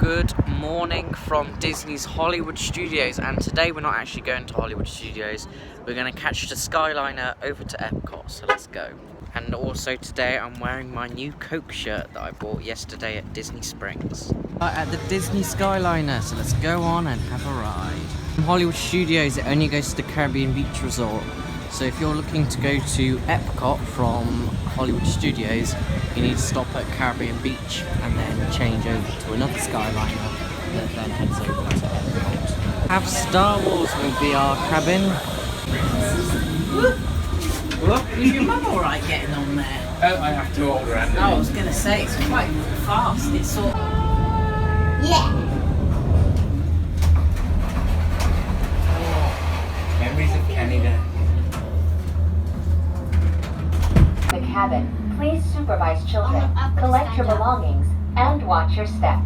Good morning from Disney's Hollywood Studios, and today we're not actually going to Hollywood Studios, we're going to catch the Skyliner over to Epcot, so let's go. And also today I'm wearing my new Coke shirt that I bought yesterday at Disney Springs. At the Disney Skyliner, so let's go on and have a ride. From Hollywood Studios it only goes to the Caribbean Beach Resort, so if you're looking to go to Epcot from Hollywood Studios, you need to stop at Caribbean Beach and then change over to another Skyliner that then heads over to Epcot. Have Star Wars with VR cabin. Is your mum alright getting on there? I have to order it. I was going to say, it's quite fast. It's sort of... Yeah. Memories of Canada. The cabin. Please supervise children, collect your belongings, and watch your step.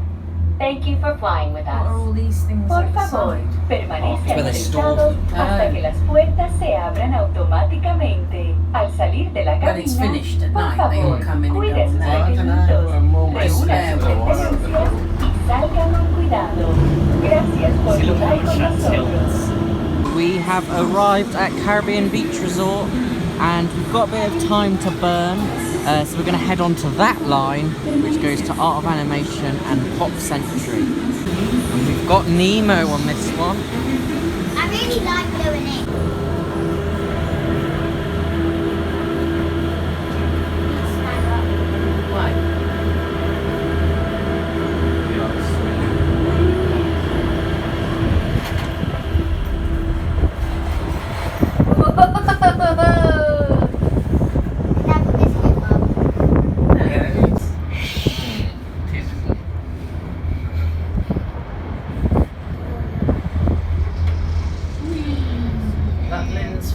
Thank you for flying with What are us. all these things Por at the favor, side? permanezcan sentados hasta que las puertas se abran automáticamente. Al salir de la When it's cabina, finished at por night, they all favor, come in and go cuiden sus there. elementos, reúnan there. sus pertenencias y salgan con cuidado. Gracias por volar con nosotros. We have arrived at Caribbean Beach Resort and we've got a bit of time to burn, so we're going to head on to that line which goes to Art of Animation and Pop Century. And we've got Nemo on this one. I really like doing it.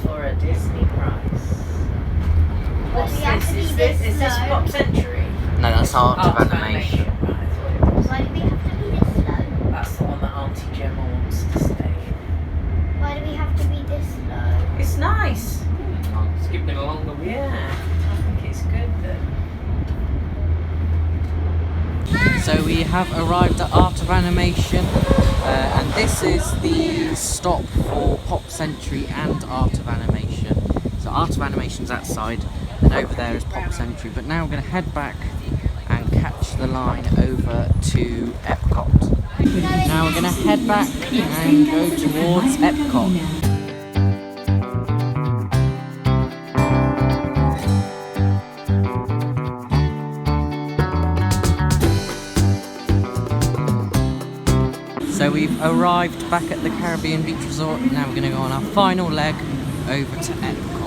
For a Disney prize. What's we have to this? be this Is this slow? Pop Century? No, that's Art of Animation. Right, I thought it was. Why do we have to be this slow? That's the one that Auntie Gemma wants to stay in. Why do we have to be this slow? It's nice. Skipping along the wall. Yeah, I think it's good that... So we have arrived at Art of Animation, and this is the stop for Pop Century and Art of Animation. So Art of Animation's that side, and over there is Pop Century. But now we're going to head back and catch the line over to Epcot. Now we're going to head back and go towards Epcot. So we've arrived back at the Caribbean Beach Resort, and now we're going to go on our final leg over to Epcot.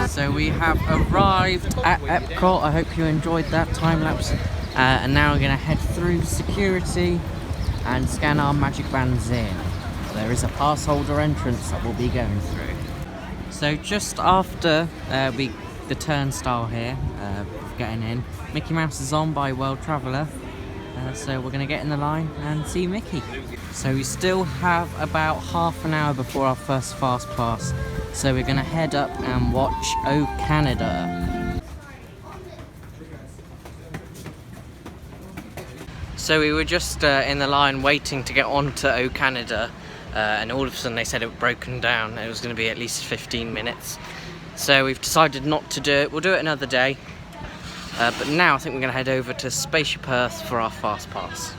So we have arrived at Epcot. I hope you enjoyed that time lapse. And now we're going to head through security and scan our magic bands in. There is a pass holder entrance that we'll be going through. So just after the turnstile here, getting in, Mickey Mouse is on by World Traveller. So we're going to get in the line and see Mickey. So we still have about half an hour before our first fast pass. So we're going to head up and watch O Canada. So we were just in the line waiting to get on to O Canada, and all of a sudden they said it had broken down. It was going to be at least 15 minutes. So we've decided not to do it. We'll do it another day. But now I think we're going to head over to Spaceship Earth for our fast pass.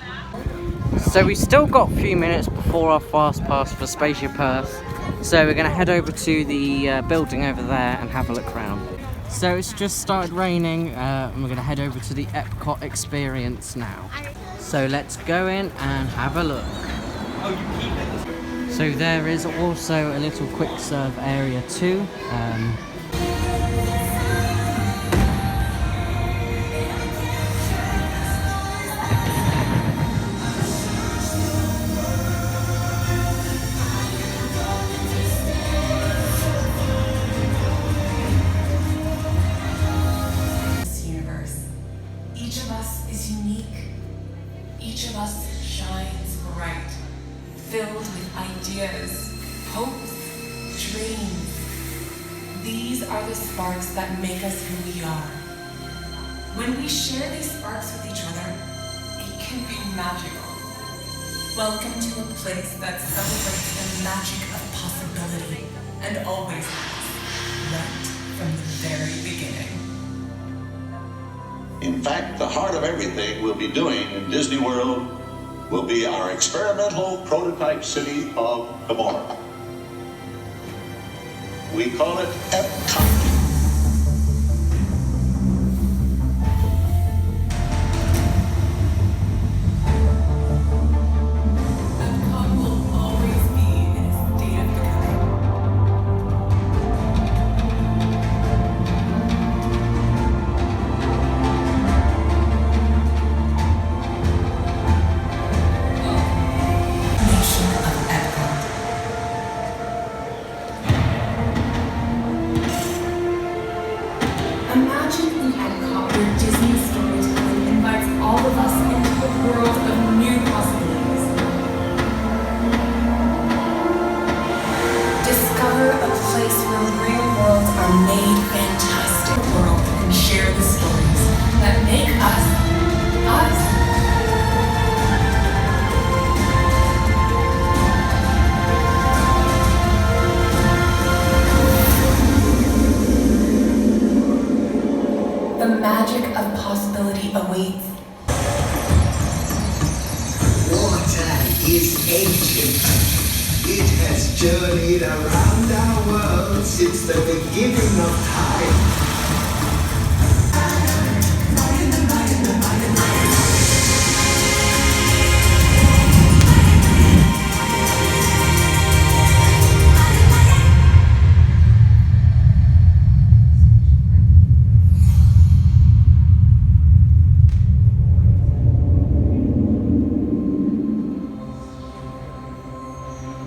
So we've still got a few minutes before our fast pass for Spaceship Earth. So we're going to head over to the building over there and have a look around. So it's just started raining, and we're going to head over to the Epcot experience now. So let's go in and have a look. So there is also a little quick serve area too. shines bright, filled with ideas, hopes, dreams. These are the sparks that make us who we are. When we share these sparks with each other, it can be magical. Welcome to a place that celebrates the magic of possibility and always has, right from the very beginning. In fact, the heart of everything we'll be doing in Disney World will be our experimental prototype city of tomorrow. We call it Epcot. Epcot will always be in a state of becoming. Nation of Epcot. Imagine an Epcot where Disney storytelling invites all of us into a world of new possibilities. Discover a place where real worlds are made fantastic world and share the stories that make us, us. The magic of possibility awaits. Water is ancient. It has journeyed around our world since the beginning of time.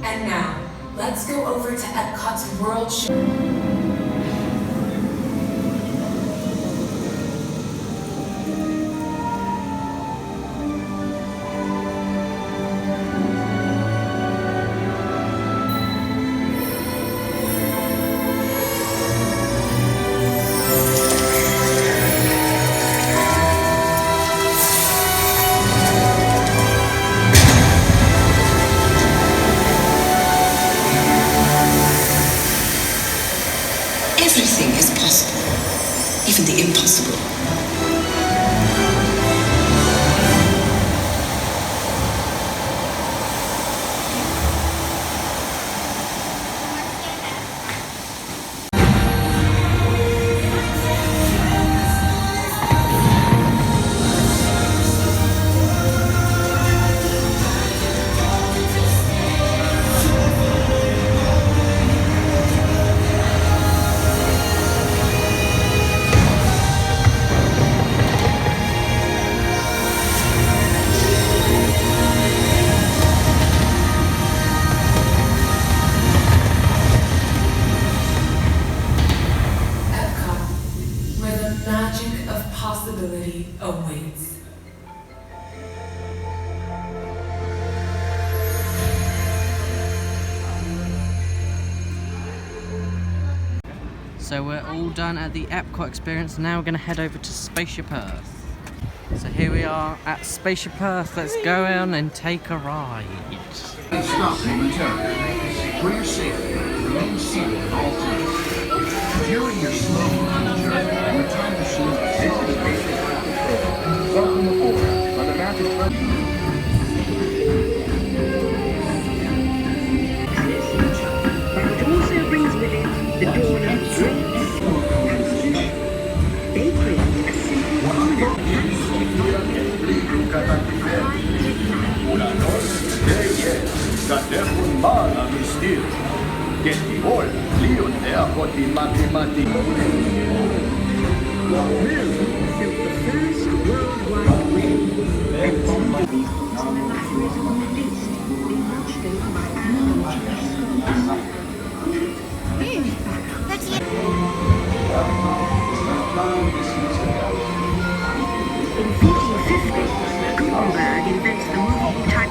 And now, let's go over to Epcot's World Show. Everything is possible, even the impossible. Epcot, where the magic of possibility awaits. So we're all done at the Epcot experience. Now we're going to head over to Spaceship Earth. So here we are at Spaceship Earth. Let's go on and take a ride. Stop momentarily. For your safety, remain seated at all times. During your slow moving journey, your time machine is safely basic ground control. Welcome aboard on the Magic But it also brings with it the dawn of dreams. They create a simple built the first worldwide wheel, and some of these books on the feast being rushed over by animals. In 1450, Gutenberg invents the moving type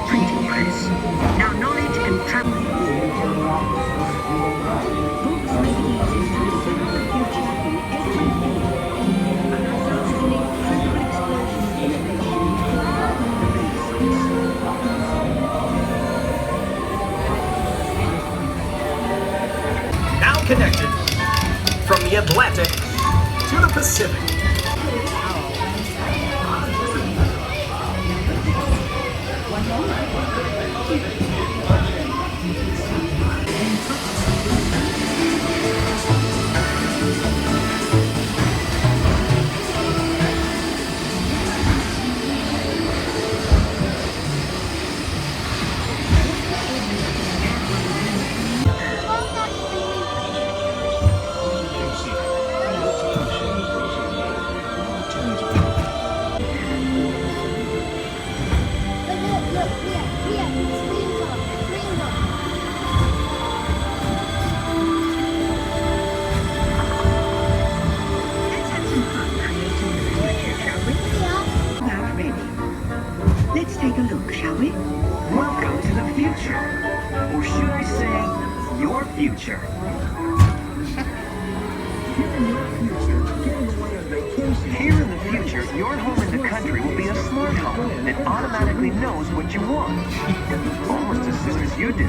Atlantic to the Pacific. Let's take a look, shall we? Welcome to the future. Or should I say, your future. Here in the future, your home in the country will be a smart home that automatically knows what you want. Almost as soon as you do.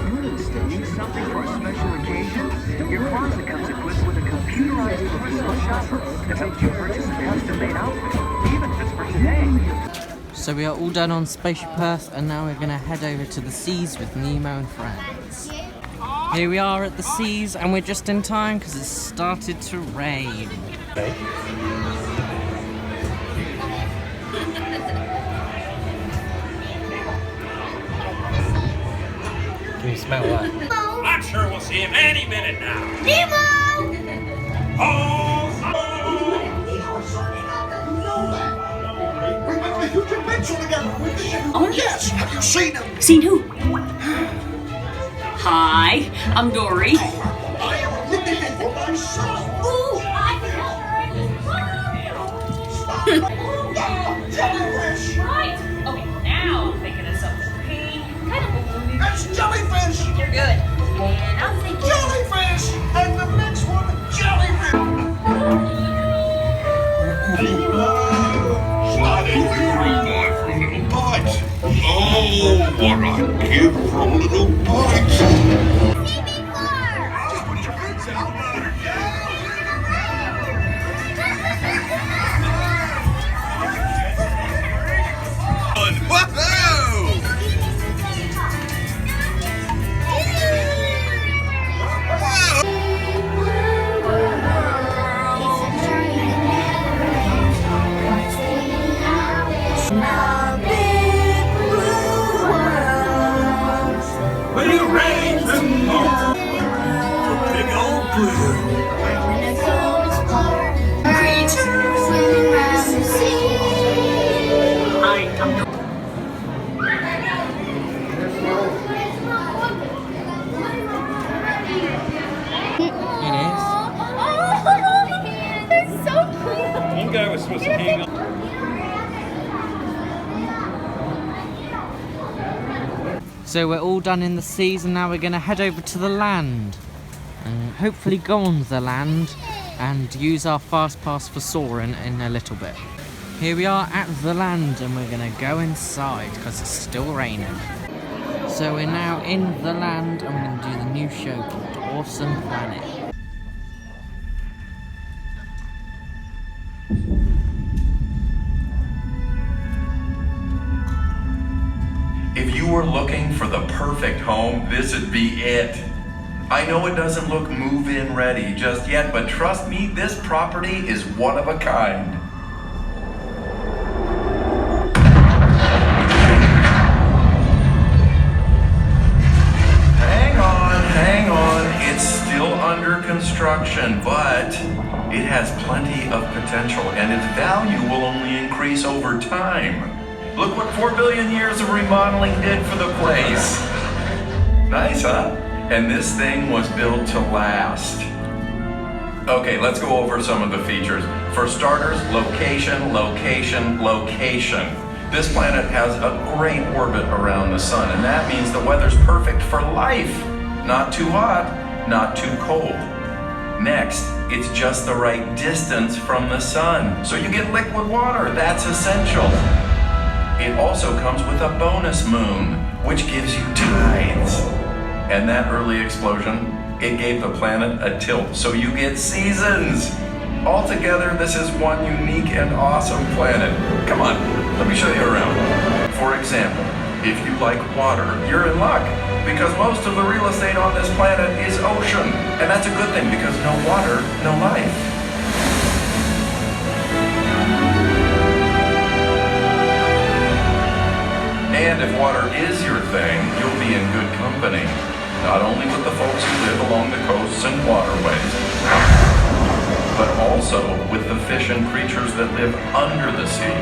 Need something for a special occasion? Your closet comes equipped with a computerized personal shopper that helps you purchase a custom-made outfit, even if it's for today. So we are all done on Spaceship Earth, and now we're going to head over to the seas with Nemo and friends. Here we are at the seas, and we're just in time because it started to rain. Can you smell that? I'm sure we'll see him any minute now. Nemo! Oh yes, have you seen him? Seen who? Hi, I'm Dory. I am looking for my son. Ooh, I know. Jellyfish! Right. Okay, now I'm thinking of something pink, kind of balloony. That's jellyfish! You're good. And I'm thinking Jellyfish! And the next one, jellyfish! Oh, what a cute little bite! Just put your hands out. Will you raise the big old blue? One guy was supposed to hang on. So we're all done in the seas, and now we're going to head over to the land. And hopefully go on the land and use our fast pass for soaring in a little bit. Here we are at the land, and we're going to go inside because it's still raining. So we're now in the land, and we're going to do the new show called Awesome Planet. If you were looking for the perfect home, this would be it. I know it doesn't look move-in ready just yet, but trust me, this property is one of a kind. Hang on, it's still under construction, but it has plenty of potential, and its value will only increase over time. Look what 4 billion years of remodeling did for the place. Nice, huh? And this thing was built to last. Okay, let's go over some of the features. For starters, location, location, location. This planet has a great orbit around the sun, and that means the weather's perfect for life. Not too hot, not too cold. Next, it's just the right distance from the sun, so you get liquid water. That's essential. It also comes with a bonus moon, which gives you tides. And that early explosion, It gave the planet a tilt, so you get seasons. Altogether, this is one unique and awesome planet. Come on, let me show you around. For example, if you like water, you're in luck, because most of the real estate on this planet is ocean. And that's a good thing, because no water, no life. And if water is your thing, you'll be in good company. Not only with the folks who live along the coasts and waterways, but also with the fish and creatures that live under the sea.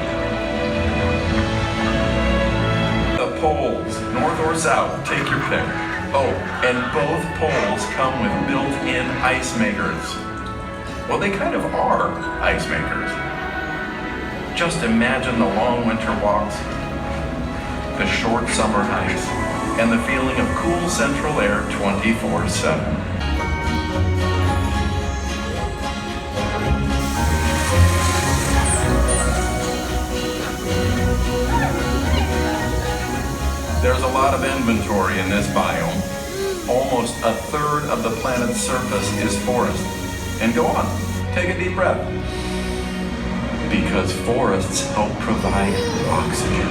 The poles, north or south, take your pick. Oh, and both poles come with built-in ice makers. Well, they kind of are ice makers. Just imagine the long winter walks, the short summer hikes, and the feeling of cool central air 24/7. There's a lot of inventory in this biome. Almost a third of the planet's surface is forest. And go on, take a deep breath. Because forests help provide oxygen.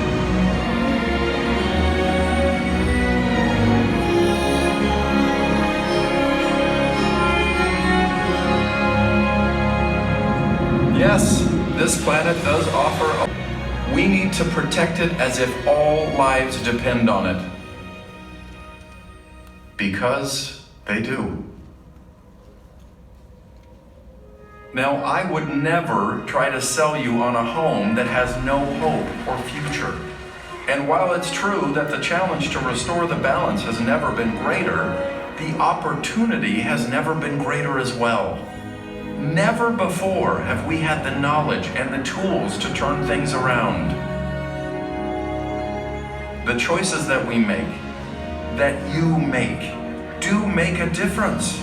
Yes, this planet does offer we need to protect it as if all lives depend on it. Because they do. Now, I would never try to sell you on a home that has no hope or future. And while it's true that the challenge to restore the balance has never been greater, the opportunity has never been greater as well. Never before have we had the knowledge and the tools to turn things around. The choices that we make, that you make, do make a difference.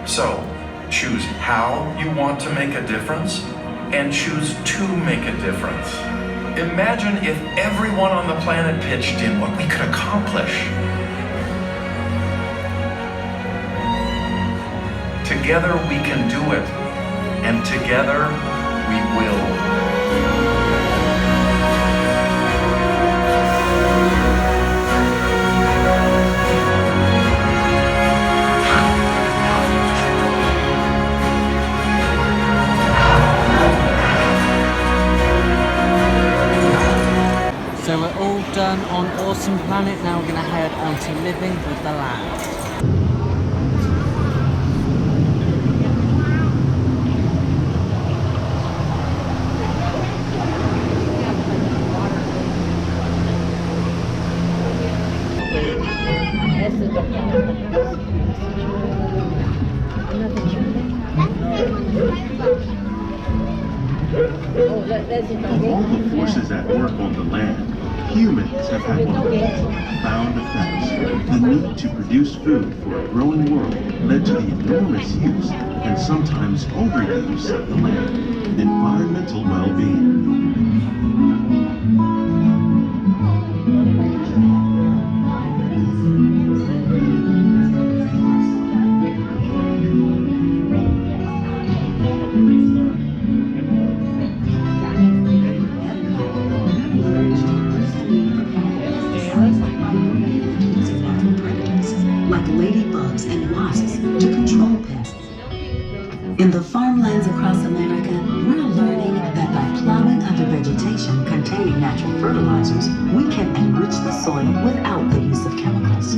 So, choose how you want to make a difference and choose to make a difference. Imagine if everyone on the planet pitched in what we could accomplish. Together we can do it, and together we will. So we're all done on Awesome Planet. Now we're going to head on to Living with the Land. Of all the forces at work on the land, humans have had one of the most profound effects. The need to produce food for a growing world led to the enormous use and sometimes overuse of the land. Environmental well-being. Like ladybugs and wasps to control pests. In the farmlands across America, we're learning that by plowing under vegetation containing natural fertilizers, we can enrich the soil without the use of chemicals.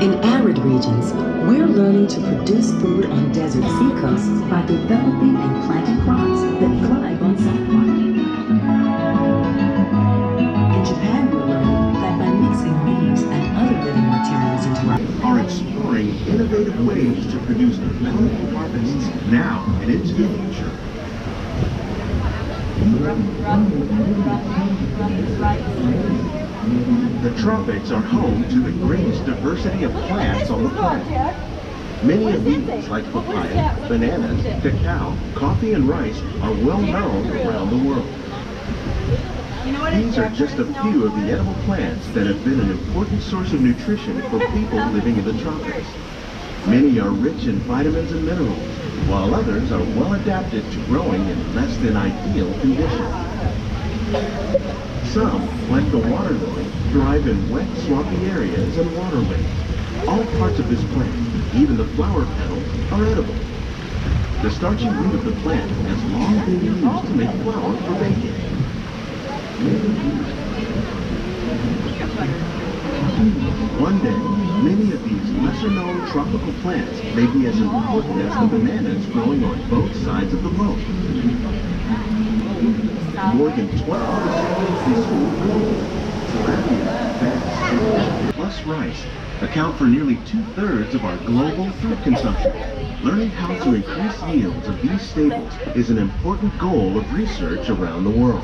In arid regions, we're learning to produce food on desert seacoasts by developing and planting crops that thrive on saltwater. In Japan, we're learning that by mixing leaves and other living materials into are exploring innovative ways to produce plentiful harvests now and into the future. The tropics are home to the greatest diversity of plants on the planet. Many of these, like papaya, bananas, cacao, coffee, and rice, are well known around the world. These are just a few of the edible plants that have been an important source of nutrition for people living in the tropics. Many are rich in vitamins and minerals, while others are well adapted to growing in less than ideal conditions. Some, like the water lily, thrive in wet, swampy areas and waterways. All parts of this plant, even the flower petals, are edible. The starchy root of the plant has long been used to make flour for baking. One day, many of these lesser-known tropical plants may be as important as the bananas growing on both sides of the boat. More than 12 plus rice account for nearly 2/3 of our global food consumption. Learning how to increase yields of these staples is an important goal of research around the world.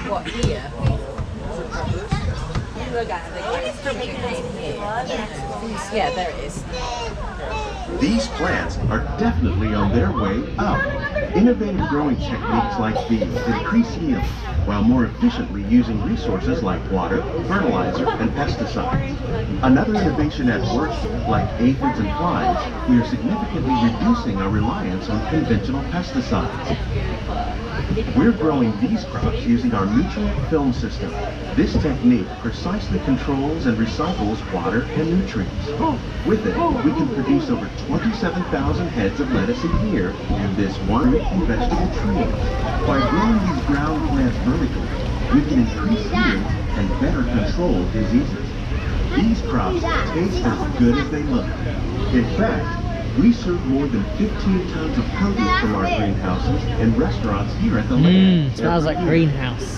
What, here? Yeah, there it is. These plants are definitely on their way up. Innovative growing techniques like these increase yield while more efficiently using resources like water, fertilizer, and pesticides. Another innovation at work, like aphids and flies, we are significantly reducing our reliance on conventional pesticides. We're growing these crops using our neutral film system. This technique precisely controls and recycles water and nutrients. With it, we can produce over 27,000 heads of lettuce a year in this one and vegetable tree. By growing these ground plants vertically, we can increase yields and better control diseases. These crops taste as good as they look. In fact, we serve more than 15 tons of produce from our greenhouses and restaurants here at the land. Smells like greenhouse.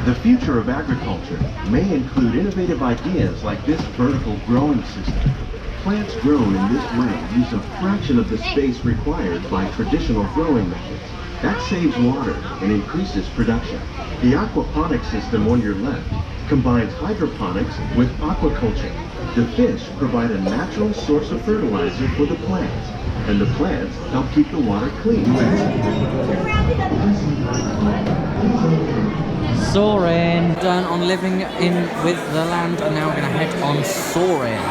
The future of agriculture may include innovative ideas like this vertical growing system. Plants grown in this way use a fraction of the space required by traditional growing methods. That saves water and increases production. The aquaponics system on your left combines hydroponics with aquaculture. The fish provide a natural source of fertilizer for the plants, and the plants help keep the water clean. Soaring. Done on living in with the land, and now we're going to head on soaring.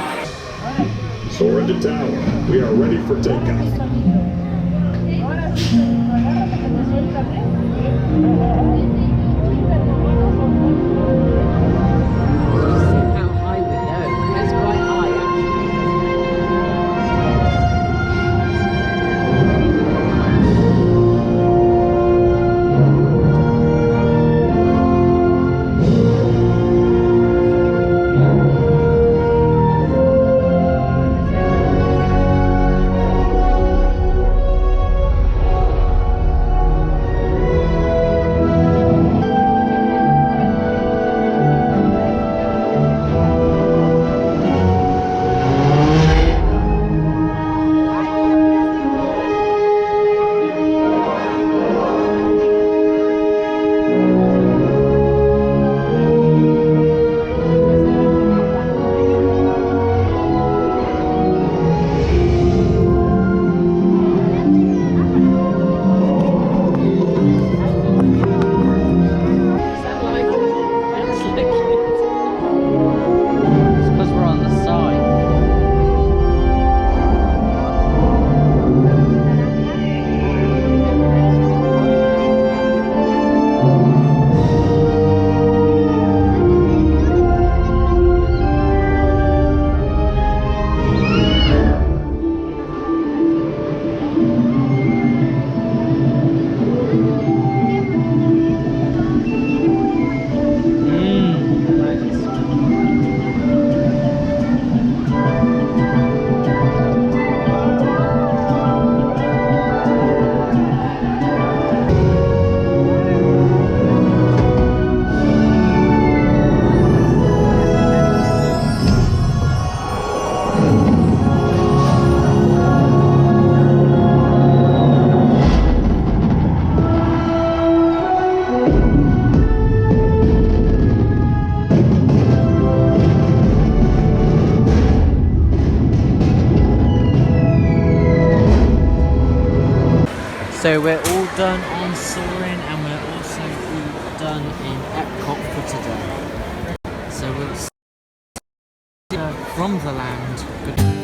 Soar into tower. We are ready for takeoff. So we're all done on soaring, and we're also all done in Epcot for today. So we'll see you from the land. Good